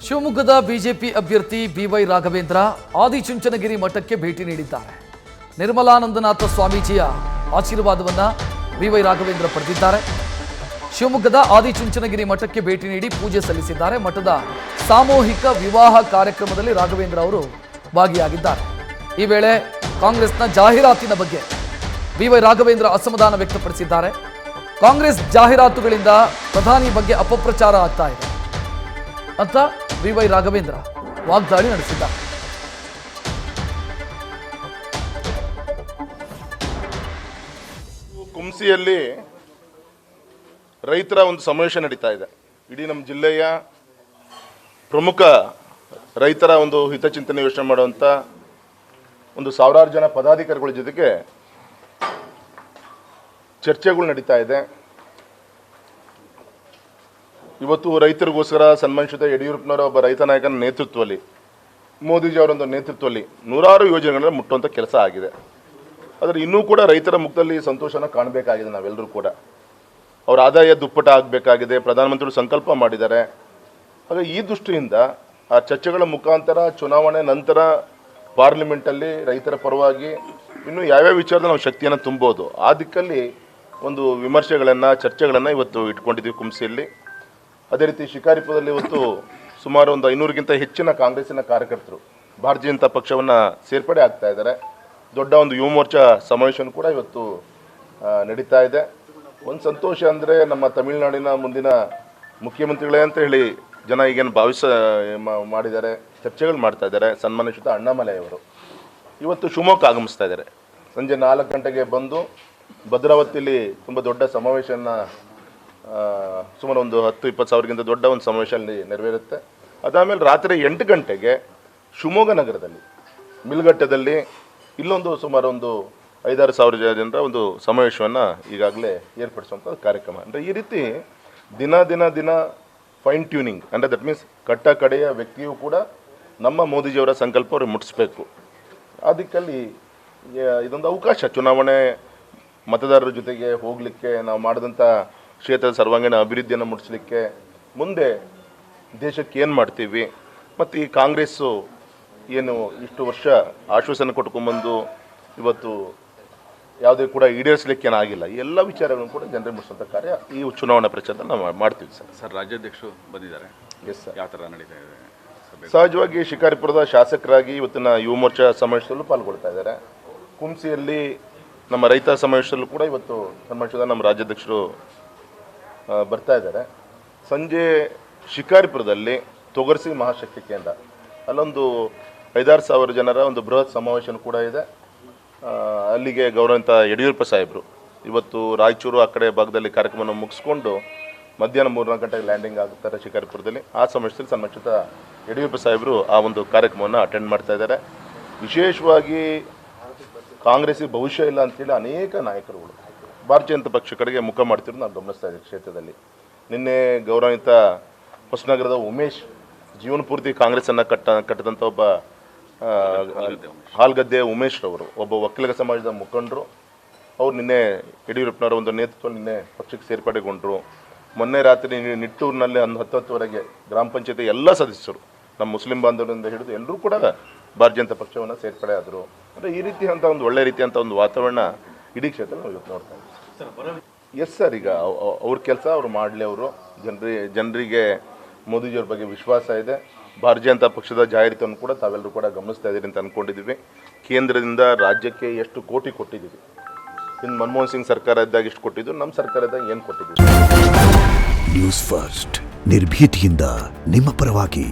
ಶಿವಮೊಗ್ಗದ ಬಿಜೆಪಿ ಅಭ್ಯರ್ಥಿ ಬಿವೈ ರಾಘವೇಂದ್ರ ಆದಿಚುಂಚನಗಿರಿ ಮಠಕ್ಕೆ ಭೇಟಿ ನೀಡಿದ್ದಾರೆ. ನಿರ್ಮಲಾನಂದನಾಥ ಸ್ವಾಮೀಜಿಯ ಆಶೀರ್ವಾದವನ್ನ ಬಿವೈ ರಾಘವೇಂದ್ರ ಪಡೆದಿದ್ದಾರೆ. ಶಿವಮೊಗ್ಗದ ಆದಿಚುಂಚನಗಿರಿ ಮಠಕ್ಕೆ ಭೇಟಿ ನೀಡಿ ಪೂಜೆ ಸಲ್ಲಿಸಿದ್ದಾರೆ. ಮಠದ ಸಾಮೂಹಿಕ ವಿವಾಹ ಕಾರ್ಯಕ್ರಮದಲ್ಲಿ ರಾಘವೇಂದ್ರ ಅವರು ಭಾಗಿಯಾಗಿದ್ದಾರೆ. ಈ ವೇಳೆ ಕಾಂಗ್ರೆಸ್ನ ಜಾಹೀರಾತಿನ ಬಗ್ಗೆ ಬಿವೈ ರಾಘವೇಂದ್ರ ಅಸಮಾಧಾನ ವ್ಯಕ್ತಪಡಿಸಿದ್ದಾರೆ. ಕಾಂಗ್ರೆಸ್ ಜಾಹೀರಾತುಗಳಿಂದ ಪ್ರಧಾನಿ ಬಗ್ಗೆ ಅಪಪ್ರಚಾರ ಆಗ್ತಾ ಇದೆ ಅಂತ ಬಿವೈ ರಾಘವೇಂದ್ರ ವಾಗ್ದಾಳಿ ನಡೆಸಿದ್ದಾರೆ. ಕುಂಸಿಯಲ್ಲಿ ರೈತರ ಒಂದು ಸಮಾವೇಶ ನಡೀತಾ ಇದೆ. ಇಡೀ ನಮ್ಮ ಜಿಲ್ಲೆಯ ಪ್ರಮುಖ ರೈತರ ಒಂದು ಹಿತಚಿಂತನೆ ಯೋಚನೆ ಮಾಡುವಂಥ ಒಂದು ಸಾವಿರಾರು ಜನ ಪದಾಧಿಕಾರಿಗಳ ಜೊತೆಗೆ ಚರ್ಚೆಗಳು ನಡೀತಾ ಇದೆ. ಇವತ್ತು ರೈತರಿಗೋಸ್ಕರ ಸನ್ಮಾನಿಸಿದ ಯಡಿಯೂರಪ್ಪನವರ ಒಬ್ಬ ರೈತ ನಾಯಕನ ನೇತೃತ್ವದಲ್ಲಿ, ಮೋದಿಜಿಯವರೊಂದು ನೇತೃತ್ವದಲ್ಲಿ ನೂರಾರು ಯೋಜನೆಗಳನ್ನು ಮುಟ್ಟುವಂಥ ಕೆಲಸ ಆಗಿದೆ. ಆದರೆ ಇನ್ನೂ ಕೂಡ ರೈತರ ಮುಖದಲ್ಲಿ ಸಂತೋಷನ ಕಾಣಬೇಕಾಗಿದೆ. ನಾವೆಲ್ಲರೂ ಕೂಡ ಅವರ ಆದಾಯ ದುಪ್ಪಟ ಆಗಬೇಕಾಗಿದೆ. ಪ್ರಧಾನಮಂತ್ರಿಗಳು ಸಂಕಲ್ಪ ಮಾಡಿದ್ದಾರೆ. ಹಾಗೆ ಈ ದೃಷ್ಟಿಯಿಂದ ಆ ಚರ್ಚೆಗಳ ಮುಖಾಂತರ ಚುನಾವಣೆ ನಂತರ ಪಾರ್ಲಿಮೆಂಟಲ್ಲಿ ರೈತರ ಪರವಾಗಿ ಇನ್ನೂ ಯಾವ್ಯಾವ ವಿಚಾರದಲ್ಲಿ ನಾವು ಶಕ್ತಿಯನ್ನು ತುಂಬೋದು, ಆ ದಿಕ್ಕಲ್ಲಿ ಒಂದು ವಿಮರ್ಶೆಗಳನ್ನು ಚರ್ಚೆಗಳನ್ನು ಇವತ್ತು ಇಟ್ಕೊಂಡಿದ್ದೀವಿ ಕುಂಸಿಯಲ್ಲಿ. ಅದೇ ರೀತಿ ಶಿಕಾರಿಪುರದಲ್ಲಿ ಇವತ್ತು ಸುಮಾರು ಒಂದು 500ಗಿಂತ ಹೆಚ್ಚಿನ ಕಾಂಗ್ರೆಸ್ಸಿನ ಕಾರ್ಯಕರ್ತರು ಭಾರತೀಯ ಜನತಾ ಪಕ್ಷವನ್ನು ಸೇರ್ಪಡೆ ಆಗ್ತಾ ಇದ್ದಾರೆ. ದೊಡ್ಡ ಒಂದು ಯುವ ಮೋರ್ಚಾ ಸಮಾವೇಶನೂ ಕೂಡ ಇವತ್ತು ನಡೀತಾ ಇದೆ. ಒಂದು ಸಂತೋಷ ಅಂದರೆ ನಮ್ಮ ತಮಿಳುನಾಡಿನ ಮುಂದಿನ ಮುಖ್ಯಮಂತ್ರಿಗಳೇ ಅಂತ ಹೇಳಿ ಜನ ಈಗೇನು ಮಾಡಿದ್ದಾರೆ, ಚರ್ಚೆಗಳು ಮಾಡ್ತಾ ಇದ್ದಾರೆ. ಸನ್ಮಾನಿತ ಅಣ್ಣಾಮಲೈ ಅವರು ಇವತ್ತು ಶಿವಮೊಗ್ಗ ಆಗಮಿಸ್ತಾ ಇದ್ದಾರೆ. ಸಂಜೆ 4 ಗಂಟೆಗೆ ಬಂದು ಭದ್ರಾವತಿಯಲ್ಲಿ ತುಂಬ ದೊಡ್ಡ ಸಮಾವೇಶನ, ಸುಮಾರು ಒಂದು 10-20 ಸಾವಿರಕ್ಕಿಂತ ದೊಡ್ಡ ಒಂದು ಸಮಾವೇಶ ಅಲ್ಲಿ ನೆರವೇರುತ್ತೆ. ಅದಾದಮೇಲೆ ರಾತ್ರಿ 8 ಗಂಟೆಗೆ ಶಿವಮೊಗ್ಗ ನಗರದಲ್ಲಿ ಮಿಲ್ಗಟ್ಟದಲ್ಲಿ ಇಲ್ಲೊಂದು ಸುಮಾರು ಒಂದು 5-6 ಸಾವಿರ ಜನರ ಒಂದು ಸಮಾವೇಶವನ್ನು ಈಗಾಗಲೇ ಏರ್ಪಡಿಸುವಂಥ ಕಾರ್ಯಕ್ರಮ. ಅಂದರೆ ಈ ರೀತಿ ದಿನ ಫೈನ್ ಟ್ಯೂನಿಂಗ್, ಅಂದರೆ ದಟ್ ಮೀನ್ಸ್ ಕಟ್ಟ ಕಡೆಯ ವ್ಯಕ್ತಿಯೂ ಕೂಡ ನಮ್ಮ ಮೋದಿಜಿಯವರ ಸಂಕಲ್ಪ ಅವ್ರಿಗೆ ಮುಟ್ಟಿಸ್ಬೇಕು. ಆ ದಿಕ್ಕಲ್ಲಿ ಇದೊಂದು ಅವಕಾಶ, ಚುನಾವಣೆ ಮತದಾರರ ಜೊತೆಗೆ ಹೋಗಲಿಕ್ಕೆ, ನಾವು ಮಾಡಿದಂಥ ಕ್ಷೇತ್ರದ ಸರ್ವಾಂಗೀಣ ಅಭಿವೃದ್ಧಿಯನ್ನು ಮುಟ್ಟಿಸ್ಲಿಕ್ಕೆ, ಮುಂದೆ ದೇಶಕ್ಕೆ ಏನು ಮಾಡ್ತೀವಿ, ಮತ್ತು ಈ ಕಾಂಗ್ರೆಸ್ಸು ಏನು ಇಷ್ಟು ವರ್ಷ ಆಶ್ವಾಸನೆ ಕೊಟ್ಕೊಂಡ್ಬಂದು ಇವತ್ತು ಯಾವುದೇ ಕೂಡ ಈಡೇರಿಸಲಿಕ್ಕೆ ಏನಾಗಿಲ್ಲ, ಈ ಎಲ್ಲ ವಿಚಾರಗಳನ್ನು ಕೂಡ ಜನರಿಗೆ ಮುಟ್ಟಿಸುವಂಥ ಕಾರ್ಯ ಈ ಚುನಾವಣಾ ಪ್ರಚಾರದಲ್ಲಿ ನಾವು ಮಾಡ್ತೀವಿ ಸರ್. ರಾಜ್ಯಾಧ್ಯಕ್ಷರು ಬಂದಿದ್ದಾರೆ. Yes sir. ಯಾವ ಥರ ನಡೀತಾ ಇದೆ? ಸಹಜವಾಗಿ ಶಿಕಾರಿಪುರದ ಶಾಸಕರಾಗಿ ಇವತ್ತಿನ ಯುವ ಮೋರ್ಚಾ ಸಮಾವೇಶದಲ್ಲೂ ಪಾಲ್ಗೊಳ್ತಾ ಇದ್ದಾರೆ. ಕುಂಸಿಯಲ್ಲಿ ನಮ್ಮ ರೈತ ಸಮಾವೇಶದಲ್ಲೂ ಕೂಡ ಇವತ್ತು ಸನ್ಮಾನಿಸಿದ ನಮ್ಮ ರಾಜ್ಯಾಧ್ಯಕ್ಷರು ಬರ್ತಾ ಇದ್ದಾರೆ. ಸಂಜೆ ಶಿಕಾರಿಪುರದಲ್ಲಿ ತೊಗರ್ಸಿ ಮಹಾಶಕ್ತಿ ಕೇಂದ್ರ, ಅಲ್ಲೊಂದು 5-6 ಸಾವಿರ ಜನರ ಒಂದು ಬೃಹತ್ ಸಮಾವೇಶನೂ ಕೂಡ ಇದೆ. ಅಲ್ಲಿಗೆ ಗೌರವಿತ ಯಡಿಯೂರಪ್ಪ ಸಾಹೇಬರು ಇವತ್ತು ರಾಯಚೂರು ಆ ಕಡೆ ಭಾಗದಲ್ಲಿ ಕಾರ್ಯಕ್ರಮವನ್ನು ಮುಗಿಸ್ಕೊಂಡು ಮಧ್ಯಾಹ್ನ 3-4 ಗಂಟೆಗೆ ಲ್ಯಾಂಡಿಂಗ್ ಆಗುತ್ತಾರೆ ಶಿಕಾರಿಪುರದಲ್ಲಿ. ಆ ಸಮಾವೇಶದಲ್ಲಿ ಸನ್ಮಾನಿತ ಯಡಿಯೂರಪ್ಪ ಸಾಹೇಬರು ಆ ಒಂದು ಕಾರ್ಯಕ್ರಮವನ್ನು ಅಟೆಂಡ್ ಮಾಡ್ತಾ ಇದ್ದಾರೆ. ವಿಶೇಷವಾಗಿ ಕಾಂಗ್ರೆಸ್ಸಿಗೆ ಭವಿಷ್ಯ ಇಲ್ಲ ಅಂತೇಳಿ ಅನೇಕ ನಾಯಕರುಗಳು ಭಾರತೀಯ ಜನತಾ ಪಕ್ಷ ಕಡೆಗೆ ಮುಖ ಮಾಡ್ತಿರೋದು ನಾವು ಗಮನಿಸ್ತಾ ಇದ್ದೀವಿ ಕ್ಷೇತ್ರದಲ್ಲಿ. ನಿನ್ನೆ ಗೌರವಿತ ಹೊಸನಗರದ ಉಮೇಶ್, ಜೀವನ ಪೂರ್ತಿ ಕಾಂಗ್ರೆಸ್ಸನ್ನು ಕಟ್ಟಿದಂಥ ಒಬ್ಬ ಹಾಲ್ಗದ್ದೆ ಉಮೇಶ್ ರವರು, ಒಬ್ಬ ಒಕ್ಕಲಿಗ ಸಮಾಜದ ಮುಖಂಡರು, ಅವ್ರು ನಿನ್ನೆ ಯಡಿಯೂರಪ್ಪನವರ ಒಂದು ನೇತೃತ್ವ ನಿನ್ನೆ ಪಕ್ಷಕ್ಕೆ ಸೇರ್ಪಡೆಗೊಂಡರು. ಮೊನ್ನೆ ರಾತ್ರಿ ನಿಟ್ಟೂರಿನಲ್ಲಿ 10-10ವರೆಗೆ ಗ್ರಾಮ ಪಂಚಾಯತಿ ಎಲ್ಲ ಸದಸ್ಯರು, ನಮ್ಮ ಮುಸ್ಲಿಂ ಬಾಂಧವರಿಂದ ಹಿಡಿದು ಎಲ್ಲರೂ ಕೂಡ ಭಾರತೀಯ ಜನತಾ ಪಕ್ಷವನ್ನು ಸೇರ್ಪಡೆ ಆದರು. ಅಂದರೆ ಈ ರೀತಿಯಂಥ ಒಂದು ಒಳ್ಳೆ ರೀತಿಯಂಥ ಒಂದು ವಾತಾವರಣ ಇಡೀ ಕ್ಷೇತ್ರ ನಾವು ಇವತ್ತು ನೋಡ್ತಾ ಇದ್ದೀವಿ. ಎಸ್ ಸರ್, ಈಗ ಅವ್ರ ಕೆಲಸ ಅವ್ರು ಮಾಡಲಿ. ಅವರು ಜನರಿಗೆ ಮೋದಿಜಿಯವ್ರ ಬಗ್ಗೆ ವಿಶ್ವಾಸ ಇದೆ. ಭಾರತೀಯ ಜನತಾ ಪಕ್ಷದ ಜಾಹೀರಾತನ್ನು ಕೂಡ ತಾವೆಲ್ಲರೂ ಕೂಡ ಗಮನಿಸ್ತಾ ಇದ್ದೀರಿ ಅಂತ ಅಂದ್ಕೊಂಡಿದ್ದೀವಿ. ಕೇಂದ್ರದಿಂದ ರಾಜ್ಯಕ್ಕೆ ಎಷ್ಟು ಕೋಟಿ ಕೊಟ್ಟಿದ್ದೀವಿ, ಇನ್ನು ಮನಮೋಹನ್ ಸಿಂಗ್ ಸರ್ಕಾರ ಇದ್ದಾಗ ಎಷ್ಟು ಕೊಟ್ಟಿದ್ದು, ನಮ್ಮ ಸರ್ಕಾರದಾಗ ಏನು ಕೊಟ್ಟಿದ್ದೀವಿ. ನ್ಯೂಸ್ ಫಸ್ಟ್, ನಿರ್ಭೀತಿಯಿಂದ ನಿಮ್ಮ ಪರವಾಗಿ.